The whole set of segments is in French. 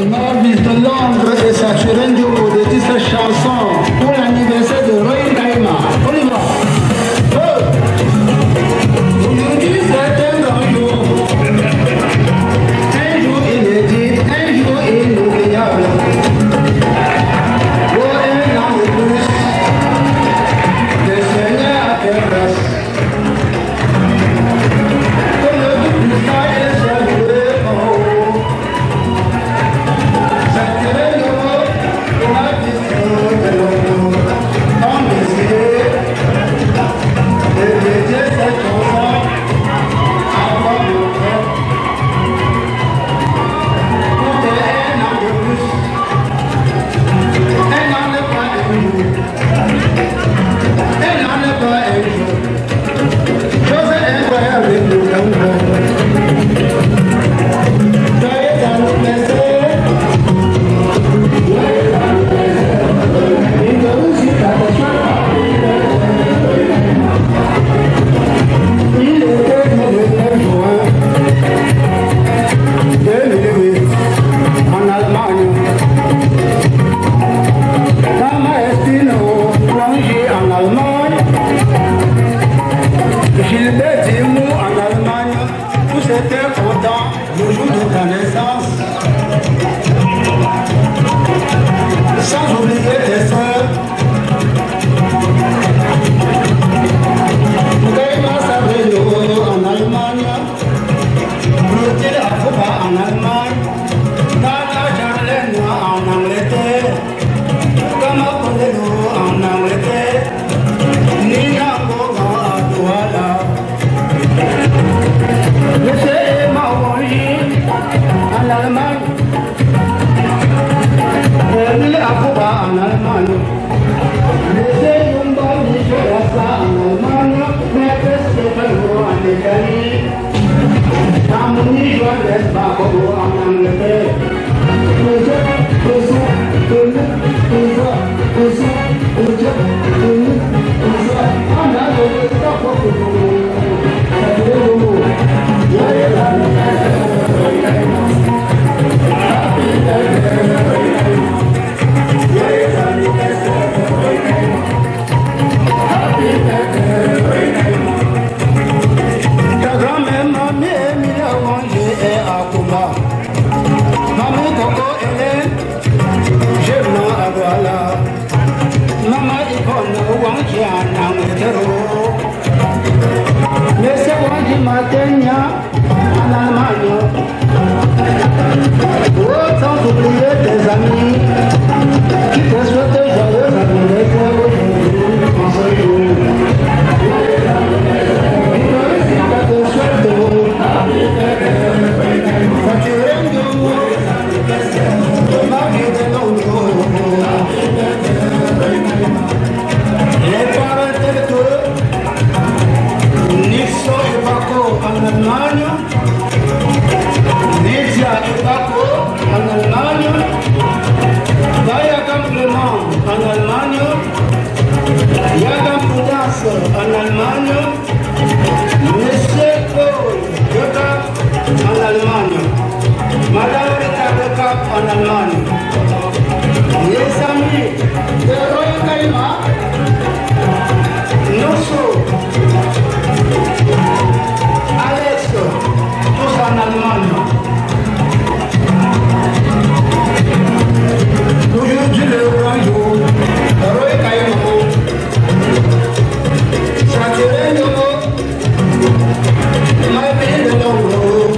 Norvis de Londres et Sachurendio de 17 chansons pour l'anniversaire de Roy Kaima. On y va. Aujourd'hui, c'est un grand jour. Un jour inédit, un jour inoubliable. Pour un an de plus, le Seigneur a fait grâce. Que le Tout-Puissant est salué en haut. Saturez-nous pour la vision de l'homme. Ton désir de dédier cette chanson à votre cœur. Pour un an de plus, un an n'est pas un jour. Un an n'est pas un jour. Chose incroyable de nous comprendre. Joyeux anniversaire. Joyeux anniversaire. Une musique à la joie. Il était le 9 juin 2008 en Allemagne. Mama Espino plongé en Allemagne. Gilbert Dimou en Allemagne. Tous étaient contents le jour de ta naissance. Sans oublier tes soeurs. Gaïma Sabrino en Allemagne. Clotilde Afoba en Allemagne. Nana Charlène en Angleterre. Kama Kodelo en Angleterre. Nina Goga à Douala. Monsieur Emma Wangi en Allemagne. Emile Afoba en Allemagne. Monsieur Yumba Nicolasa en Allemagne. Maître Stéphano en Italie. Harmonie Joannès Bakobo en Angleterre. Ta grand-mère, mamie Emilia Wangi est à Cuba. Mamie Coco Hélène, je viens à Douala. Maman Yvonne Wangi en Angleterre. Monsieur Wangi Matenia en Allemagne. Oh, sans oublier tes amis qui te souhaitent joyeux anniversaire aujourd'hui en ce jour. Les parents tels que Nixon et Paco en Allemagne, Lydia et Paco en Allemagne, Daya Clément en Allemagne, Yagam Poudas en Allemagne, Monsieur Paul Göta en Allemagne, Madame Rita de Cap en Allemagne. Les amis de Roy Kaima, Nosso, Alex, tous en Allemagne. Aujourd'hui le grand jour, Roy Kaima, Satureno, ma ville de Londres,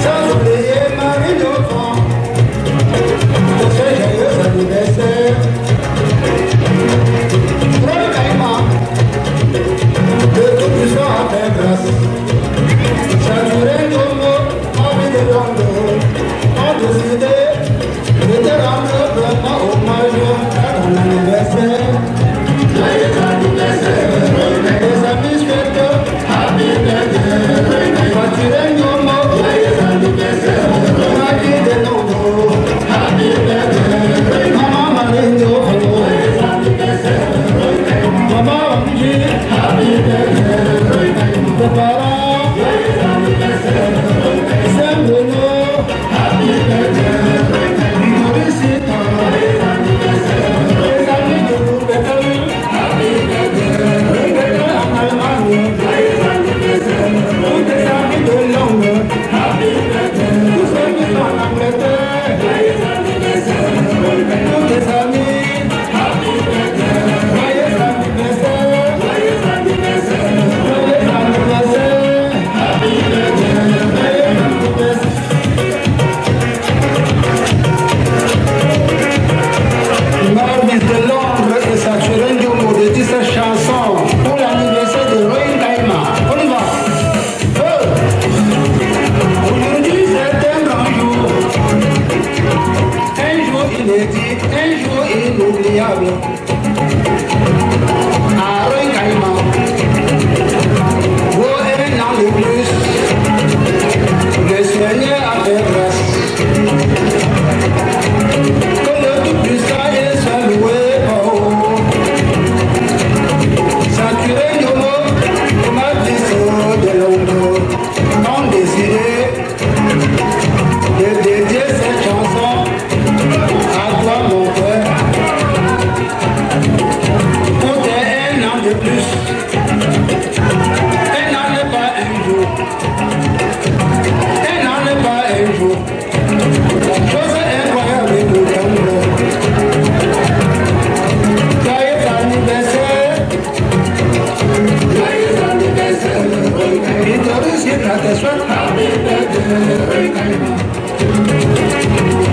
sans oublier Marie Dauphin, de ce joyeux anniversaire.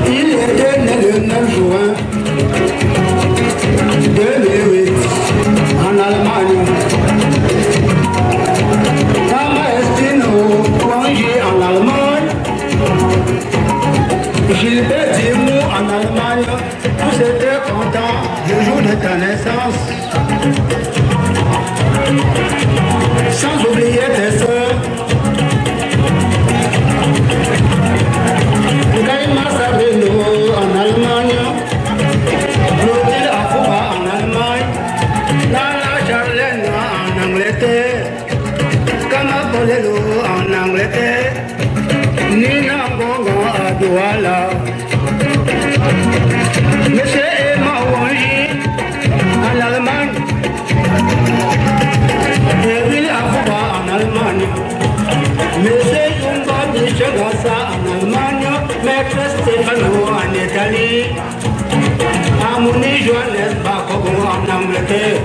Il était né le 9 juin 2008 en Allemagne. Maman Estino plongé en Allemagne. Gilbert Dimou en Allemagne. Tous étaient contents du jour de ta naissance. Sans oublier tes soeurs. Gaïma Sabrino en Allemagne, Clotilde Afouba en Allemagne, Nana Charlène en Angleterre, Kama Polelo en Angleterre, Nina Gongo à Douala, Monsieur Emma Wangi en Allemagne, Evil Afouba en Allemagne, Monsieur Yumba Michegasa en Allemagne, Maître Stéphano en Italie, Amouni Joannès Bakobo en Angleterre.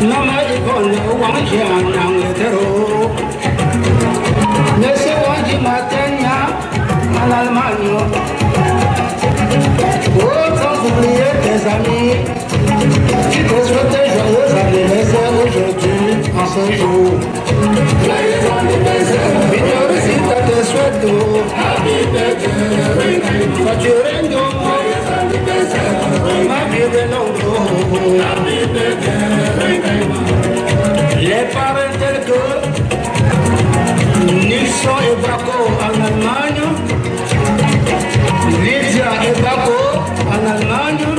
Mama Yvonne Wangi en Angleterre, Monsieur Wangi Matenia en Allemagne. Oh, sans oublier tes amis qui te souhaitent joyeux anniversaire aujourd'hui, en ce jour. Joyeux anniversaire, Victoricita te souhaite Happy birthday, Faturendo, joyeux anniversaire, ma vie de Londres, Happy birthday. Les parents tels que Nixon et Bako en Allemagne, Lydia et Bako en Allemagne,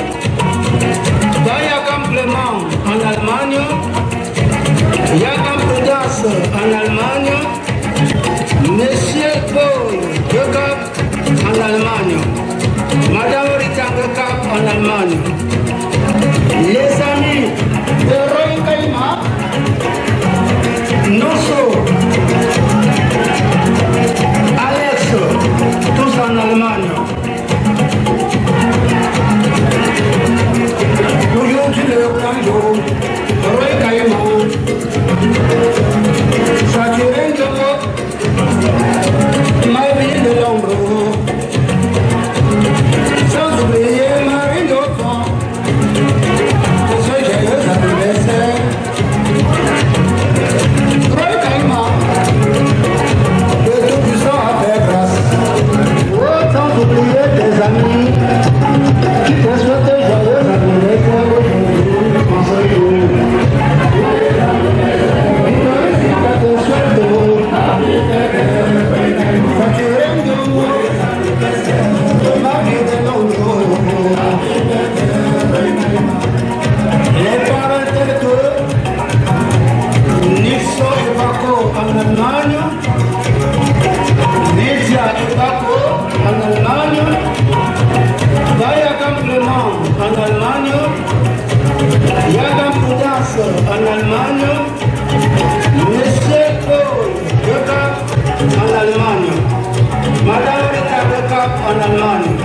Dayagam Clément en Allemagne, Yagam Prudence en Allemagne, Monsieur Paul Gekap en Allemagne, Madame Rita Gekap en Allemagne. Les amis de Roy Kaima, Nosso, Alex, tous en Allemagne. Aujourd'hui le grand jour, Roy Kaima, Saturé de ma vie de l'ombre, sans oublier Marie d'Enfant. Amis qui te souhaitent joyeux anniversaire aujourd'hui, en ce jour. Victoricita te souhaite Faturendo, ma vie de Londres. Les parents tels que Nixon et Bako en Allemagne, Lydia et Bako en Allemagne, Dayagam Clément en Allemagne, Yagam Prudence en Allemagne, Monsieur Paul Gekap en Allemagne, Madame Rita Gekap en Allemagne.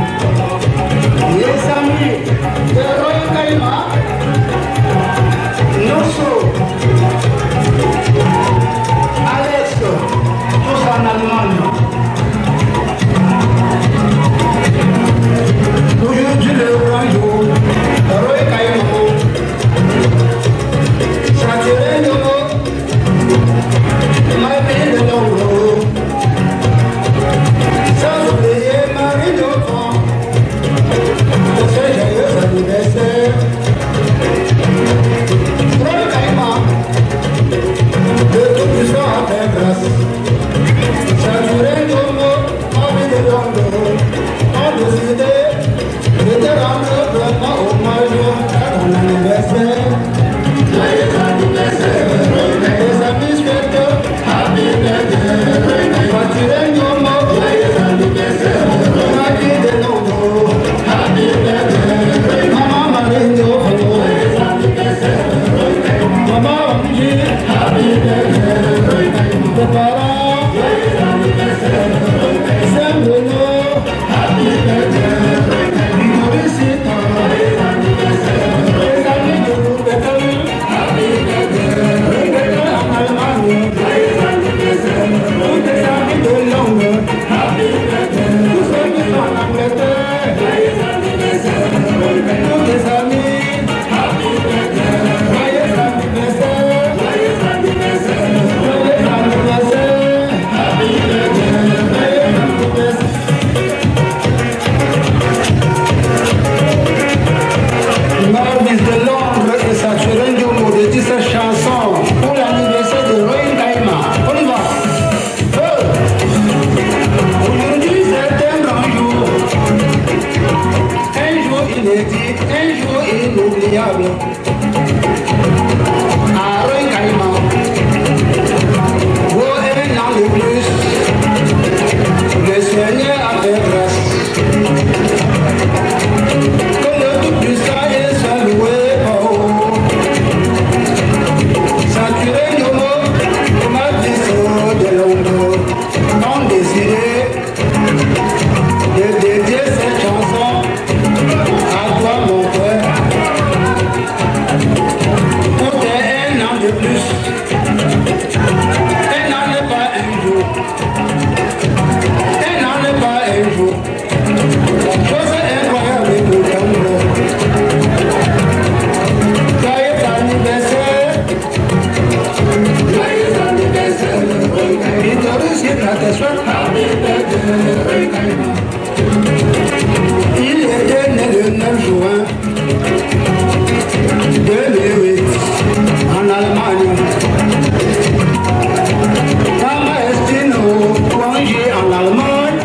félicite à tes souhaits. Il était né le 9 juin 2008 en Allemagne. En Allemagne,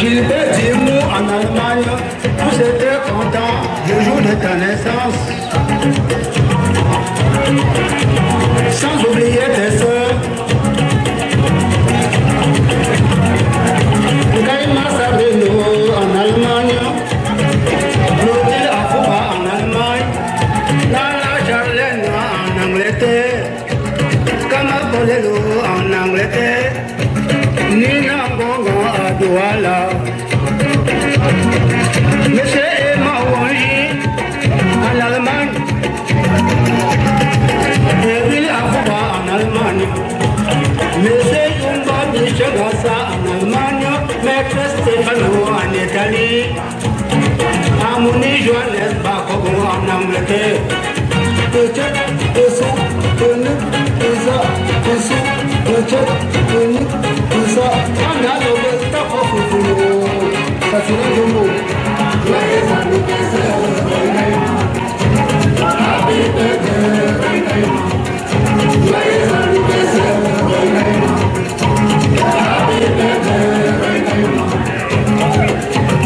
Gilbert Dimou en Allemagne, tous étaient contents le jour de ta naissance. Sans oublier tes soeurs, Gaïma Sabrino en Allemagne, Claudine Afouba en Allemagne, Nana Charlène en Angleterre, Kama Bolelo en Angleterre, Nina Bongo à Douala, Monsieur Emma Wangi en Allemagne, Emile Afouba en Allemagne, Monsieur Jumba Bichagasa en Allemagne, Maître Stefano en Italie, Amouni Johannes Bakogo en Angleterre,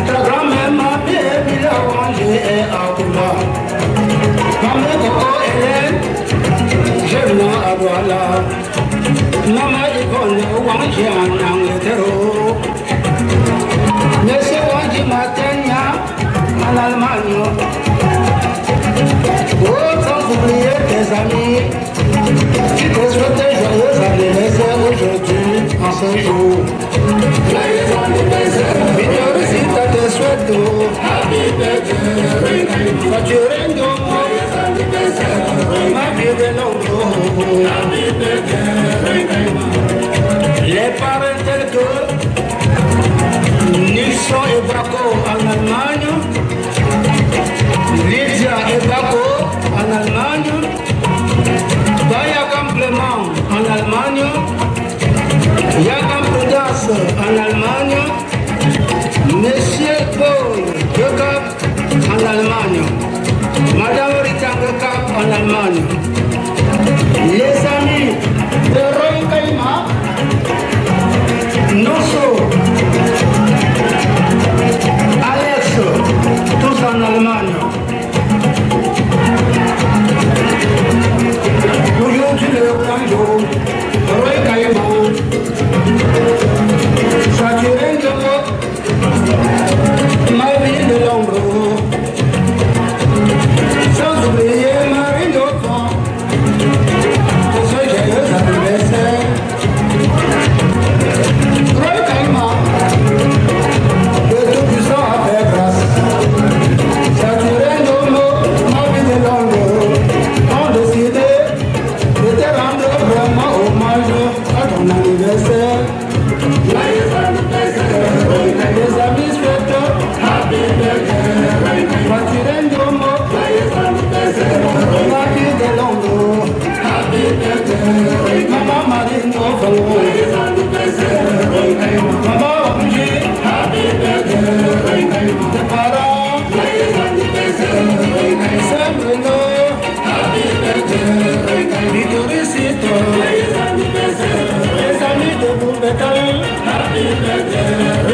ta grand-mère m'a bien mis la rangée et à Cuba. Maman Coco Hélène, je viens à Douala. Maman Yvonne Wangi en Angleterre. Monsieur Wangi Matenia en Allemagne. Oh, sans oublier tes amis qui te souhaitent joyeux anniversaire aujourd'hui, en ce jour. Joyeux anniversaire. Victor aussi te souhaite. Happy birthday. Faturendo. Joyeux anniversaire. Ma vie de l'homme. Happy birthday. Les parents tels que Nilsson et Braco en Allemagne, Lydia et Braco en Allemagne, Bayagam Clément en Allemagne, Yagam Prudence en Allemagne, Monsieur Paul de Cap en Allemagne, Madame Rita de Cap en Allemagne, les amis de Roy Kaima, Nosso, Alex, tous en Allemagne. Aujourd'hui le grand jour, Roy Kaima, Saturendo, ma vie de l'ombre, sans oublier Marie Dauphin, pour ce joyeux anniversaire. Roy Kaima, le tout-puissant a fait grâce. Saturendo, ma vie de l'ombre, ont décidé de te rendre vraiment hommage à ton anniversaire. Joyeux anniversaire, les amis souhaitent Happy birthday. Saturendo, joyeux anniversaire, ma vie de l'ombre. Happy birthday. Maman Marine, joyeux anniversaire. Maman Wangi, happy birthday. Tes parents, joyeux anniversaire. Saint Bruno, happy birthday. Victoricito, joyeux anniversaire. Les amis de Boubétal, happy birthday.